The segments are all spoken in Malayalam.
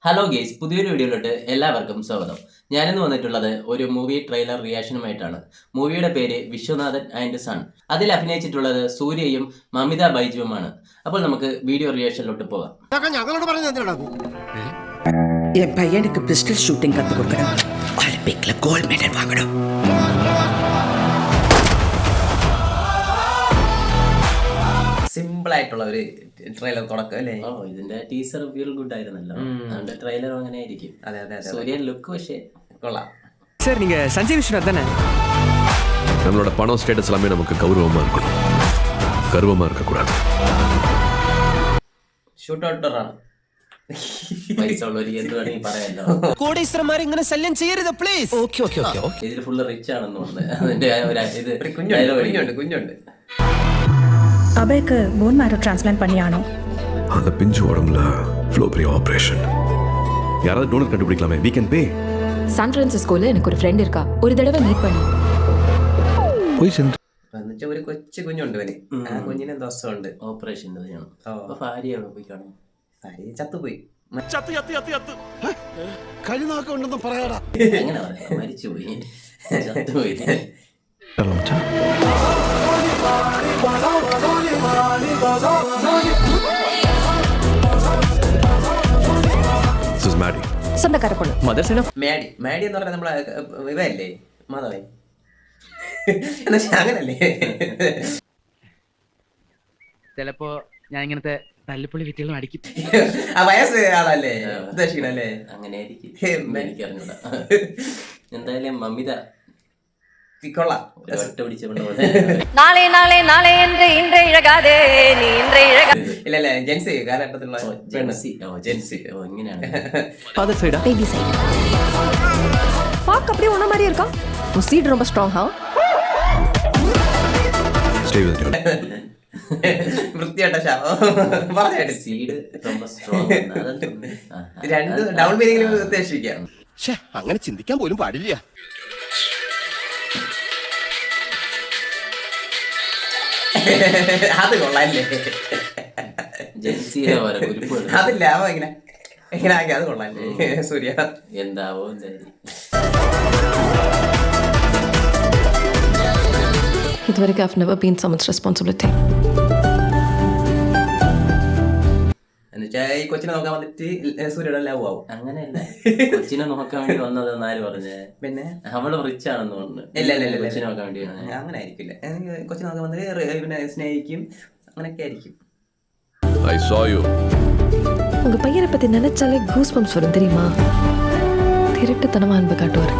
ഹലോ ഗേസ്, പുതിയൊരു വീഡിയോയിലോട്ട് എല്ലാവർക്കും സ്വാഗതം. ഞാനിന്ന് വന്നിട്ടുള്ളത് ഒരു മൂവി ട്രെയിലർ റിയാക്ഷനുമായിട്ടാണ്. മൂവിയുടെ പേര് വിശ്വനാഥൻ ആൻഡ് സൺ. അതിൽ അഭിനയിച്ചിട്ടുള്ളത് സൂര്യയും മമിത ബൈജുവുമാണ്. അപ്പോൾ നമുക്ക് വീഡിയോ റിയാക്ഷനിലോട്ട് പോകാം. என் பையனுக்கு பிஸ்டல் ஷூட்டிங் கத்து கொடுக்கணும். ஒலிம்பிக்ல கோல்ட் மெடல் வாங்கணும். സിമ്പിൾ ആയിട്ടുള്ള ഒരു ട്രെയിലർ തുടക്കം അല്ലേ? ഇതിന്റെ ടീസർ ഫീൽ ഗുഡ് ആയിരുന്നല്ലോ, അതുകൊണ്ട് ട്രെയിലർ അങ്ങനെ ആയിരിക്കും. അതെ അതെ അതെ, സൂര്യൻ ലുക്ക് പക്ഷേ കൊള്ളാം. சார் நீங்க சஞ்சய் விஸ்வநாத் தானே? நம்மளோட பணம் ஸ்டேட்டஸ் எல்லாமே நமக்கு கௌரவமா இருக்கணும், கர்வமா இருக்கக்கூடாது. ഷൂട്ട് ഔട്ടറാണ്. പൈസ ഉള്ളവർക്ക് എന്ത് വേണമെങ്കിൽ പറയാമല്ലോ. கோடீஸ்வரமாரி இങ്ങനെ ശല്യം ചെയ്യരുത് please. Okay okay okay okay. ഇതിൽ ഫുള്ള് റിച്ച് ആണെന്ന് തോന്നുന്നത്. അതിന്റെ ഇത് കുഞ്ഞുണ്ട് அபேக்கு போன் மேரோ டிரான்ஸ்பிளான்ட் பண்ணியானோ? அந்த பிஞ்சு உடம்புல ஃப்ளோ பெரிய ஆபரேஷன். யாராவது டோனர் கண்டுபிடிக்கலாமே? we can pay. സാൻ ഫ്രാൻസിസ്കോയിൽ എനിക്കൊരു ഫ്രണ്ട് ഇരിക്കാ, ഒരു തടവ മീറ്റ് പണി. പോയി ചെന്ന് എന്നുവെച്ചാൽ ഒരു കൊച്ചു കുഞ്ഞുണ്ട് ഇവന്. ആ കുഞ്ഞിന് ദിവസമുണ്ട് ഓപ്പറേഷൻ ചെയ്യണം. അപ്പൊ ഭാര്യ പോയി കാണും. ഭാര്യ ചത്തുപോയി. എങ്ങനെ പറയാം, മരിച്ചുപോയി, ചത്തുപോയി. This is Maddie. സ്വന്തക്കാരെ പൊണ്ണു. മദർസ് ഓഫ് മാഡി എന്ന് പറഞ്ഞാൽ നമ്മളെ ഇവയല്ലേ, മാധവൻ എന്നുവെച്ചാൽ അങ്ങനല്ലേ? ചിലപ്പോ ഞാൻ ഇങ്ങനത്തെ തല്ലിപ്പൊളി വിറ്റുകളും അടിക്കും. ആ വയസ്സ് ആളല്ലേ ഉദ്ദേശിക്കണല്ലേ? അങ്ങനെ ആയിരിക്കും, എനിക്കറിഞ്ഞൂടാ. എന്തായാലും മമിത കൊള്ളാം. ഒറ്റ പിടിച്ചുകൊണ്ട് നാളെ നാളെ നാളെ എന്റെ ഇன்றே ഇഴകാതെ നീ ഇன்றே ഇഴകാ. ഇല്ല ജെൻസി കാലഘട്ടത്തിലുള്ള ജെൻസി ഇങ്ങനെയാണ്. ഫാദർ സൈഡാ? பேபி சைடு பாக்க அப்படியே ஒண்ண மாதிரி இருக்கா. உன் சீட் ரொம்ப ஸ்ட்ராங் ஹா. Stay with you. വൃത്തിയായിട്ട ശാപം പറഞ്ഞായിട്ട് സീഡ് ரொம்ப സ്ട്രോങ്. രണ്ട് ഡൗൺ മീനിങ്ങിൽ ഉദ്ദേശിക്കാം. അങ്ങനെ ചിന്തിക്കാൻ പോലും പാടില്ല. അത് കൊള്ളാല്ലേ? ജെൻസിയെ പോലെ കുരിപ്പ് അതില്ല, അവ എങ്ങനെ ആക്കി അത് കൊള്ളാല്ലേ? സൂര്യ എന്താവോ എന്തായാലും. ഇതുവരെയ്ക്ക് I've never been someone's responsibility. എന്നുവെച്ചാൽ ഈ കൊച്ചിനെ നോക്കാൻ വന്നിട്ട് സൂര്യയുടെ ലവ് ആവും. അങ്ങനെയല്ല, കൊച്ചിനെ നോക്കാൻ വേണ്ടി വന്നതെന്ന് ആര് പറഞ്ഞേ? പിന്നെ അവള് റിച്ച് ആണെന്ന് പറഞ്ഞു. ഇല്ല കൊച്ചിനെ നോക്കാൻ വേണ്ടി അങ്ങനെ ആയിരിക്കില്ല. കൊച്ചിനെ നോക്കാൻ വന്നിട്ട് പിന്നെ സ്നേഹിക്കും, അങ്ങനെയൊക്കെ ആയിരിക്കും. I saw you. உங்க பையனை பத்தி நினைச்சாலே கூஸ் பம்ப்ஸ் வரும் தெரியுமா? திருட்டுத்தனமா அன்பு காட்டுவார்,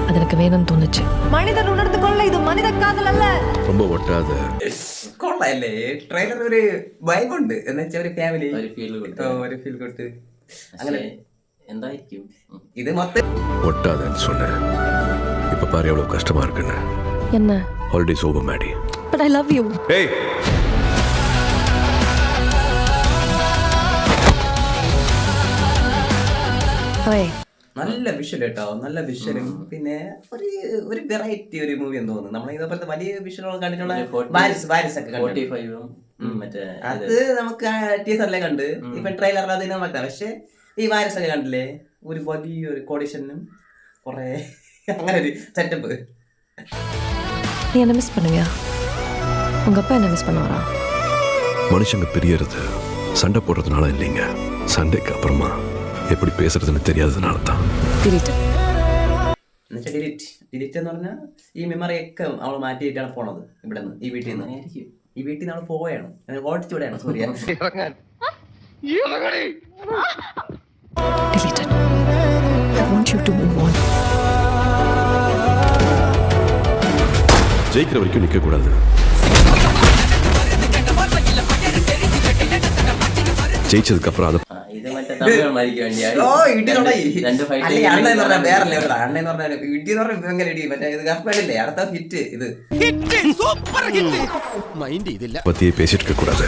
அது எனக்கு வேணும்னு தோணுச்சு. மனிதன் உணர்ந்து கொள்ள இது மனித காதல் அல்ல. ரொம்ப ஒட்டாத. കൊള്ളാല്ലേ? ട്രെയിലർ ഒരു വൈബുണ്ട്, എന്ന് വെച്ചാൽ ഒരു ഫാമിലി ഒരു ഫീൽ കൊടുത്ത് അങ്ങനെ എന്തായിരിക്കും ഇത് മൊത്തം ஒட்டாதன்னு சொன்னேன். இப்ப பாரு எவ்வளவு கஷ்டமா இருக்குன்னு. என்ன? Holidays over, Maddie. But I love you. Hey. Hey. നല്ല വിഷ്വൽ കേട്ടോ, നല്ല വിഷ്വലും പിന്നെ ഒരു വെറൈറ്റി ഒരു മൂവി എന്ന് തോന്നുന്നു. നമ്മൾ ഇതേപോലത്തെ വലിയ വിഷ്വലുകൾ കണ്ടിട്ടുള്ള വാരിസ് ഒക്കെ 45 മറ്റേ അത് നമുക്ക് ടീസറിലെ കണ്ട്, ഇപ്പൊ ട്രെയിലറിൽ അതിനെ നോക്കാം. പക്ഷെ ഈ വാരിസ് ഒക്കെ കണ്ടില്ലേ, ഒരു വലിയൊരു കോഡിഷനും കൊറേ അങ്ങനെ ഒരു സെറ്റപ്പ്. நீ என்ன மிஸ் பண்ணுவியா? உங்க அப்பா என்ன மிஸ் பண்ணுவாரா? மனுஷங்க பிரியறது சண்டை போடுறதுனால இல்லைங்க, சண்டைக்கு அப்புறமா எப்படி பேசுறதுன்னு தெரியாததுனால தான். ഡിലീറ്റ്. എന്നുവെച്ചാൽ ഡിലീറ്റ് എന്ന് പറഞ്ഞാൽ ഈ മെമ്മറി ഒക്കെ അവൾ മാറ്റിയിട്ടാണ് പോണത് ഇവിടെ നിന്ന്, ഈ വീട്ടിൽ നിന്ന്. ഈ വീട്ടിൽ നിന്ന് അവൾ പോവുകയാണ്, ഓടിച്ചുവിടെയാണ് സൂര്യ. Deleted. I want you to move on. ஜெயிக்கிற வரைக்கும் நிக்க கூடாது. ஜெயிச்சதுக்கு அப்புறம் அதை ഇത് മറ്റേ തമിഴന്മാർക്ക് വേണ്ടിയാണ്. രണ്ട് ഫൈറ്റ് അണ്ണന്ന് പറഞ്ഞാൽ വേറല്ലേ അണ്ണന്ന് പറഞ്ഞാൽ ഇടി എന്ന് പറഞ്ഞാൽ ഭയങ്കര ഇടി. മറ്റേ ഇത് കപ്പടില്ലേ അടുത്ത ഹിറ്റ്, ഇത് മൈൻഡ് ചെയ്തില്ല. பத்தியே பேசிட்டு இருக்க கூடாது.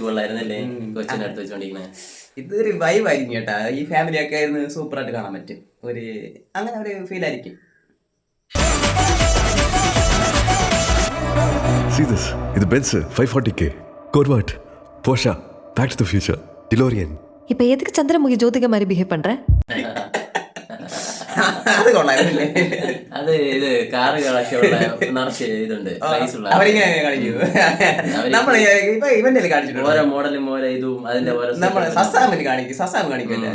കൊള്ളായിരുന്നല്ലേ കൊച്ചിനെ അടുത്ത് വെച്ചോണ്ടിരിക്കണേ. ഇതൊരു വൈബായിരിക്കും കേട്ടാ. ഈ ഫാമിലിയൊക്കെ ആയിരുന്നു സൂപ്പറായിട്ട് കാണാൻ പറ്റും. ഒരു അങ്ങനെ ഒരു ഫീൽ ആയിരിക്കും. See this. ഇത് Benz 540K. Corvette, Porsche, Back to the Future, DeLorean. இப்போ எதுக்கு சந்திரமுகி ஜோதிகா மாதிரி பிஹேவ் பண்ற അത് കൊള്ളായിരുന്നില്ലേ? അത് ഇത് കാറുകളൊക്കെ ഉള്ള നിറച്ച് ഇതുണ്ട് പ്രൈസ് ഉള്ള അവരിങ്ങനെ കാണിക്കൂ. നമ്മള് ഇപ്പൊ ഇവന്റെ കാണിച്ചിട്ടുണ്ട്. ഓരോ മോഡലും ഓരോ ഇതും അതിന്റെ ഓരോ നമ്മള് സസാമിന് കാണിക്കും. സസാം കാണിക്കല്ലേ?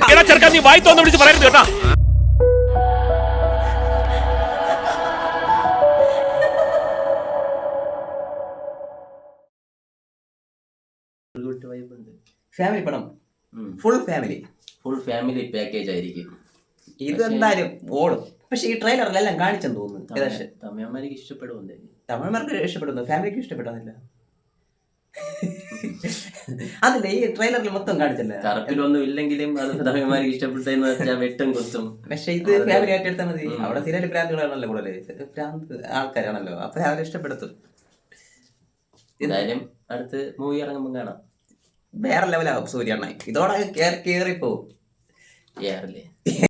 വൈബ് ഉണ്ട്. ഫാമിലി പടം, full family, full family package ആയിരിക്കും. ഇത് എന്തായാലും ഓടും. പക്ഷെ ഈ ട്രെയിലറിലെല്ലാം കാണിച്ചെന്ന് തോന്നുന്നു. ഏകദേശം തമിഴന്മാർക്ക് ഇഷ്ടപ്പെടുന്നുണ്ട്. തമിഴന്മാർക്ക് ഇഷ്ടപ്പെടുന്നു, ഫാമിലിക്ക് ഇഷ്ടപ്പെടുന്നില്ല. അതില്ല, ഈ ട്രെയിലറിൽ മൊത്തം കാണിച്ചല്ലേ. കറുപ്പിലൊന്നും ഇല്ലെങ്കിലും അത് തമിഴന്മാർക്ക് ഇഷ്ടപ്പെട്ടെന്ന് വെച്ചാൽ വെട്ടും കുത്തും. പക്ഷെ ഇത് ഫാമിലി ആയിട്ട് എടുത്താൽ മതി. അവിടെ സീരിയൽ ഭ്രാന്തുകളാണല്ലോ കൂടുതൽ, ഭ്രാന്ത് ആൾക്കാരാണല്ലോ, അപ്പൊ അവരെ ഇഷ്ടപ്പെടുത്തും. എന്തായാലും അടുത്ത് മൂവി ഇറങ്ങുമ്പോൾ കാണാം. വേറെ ലെവലാകും സൂര്യ. ഇതോടെ കേറിപ്പോവും. ഏറല്ലേ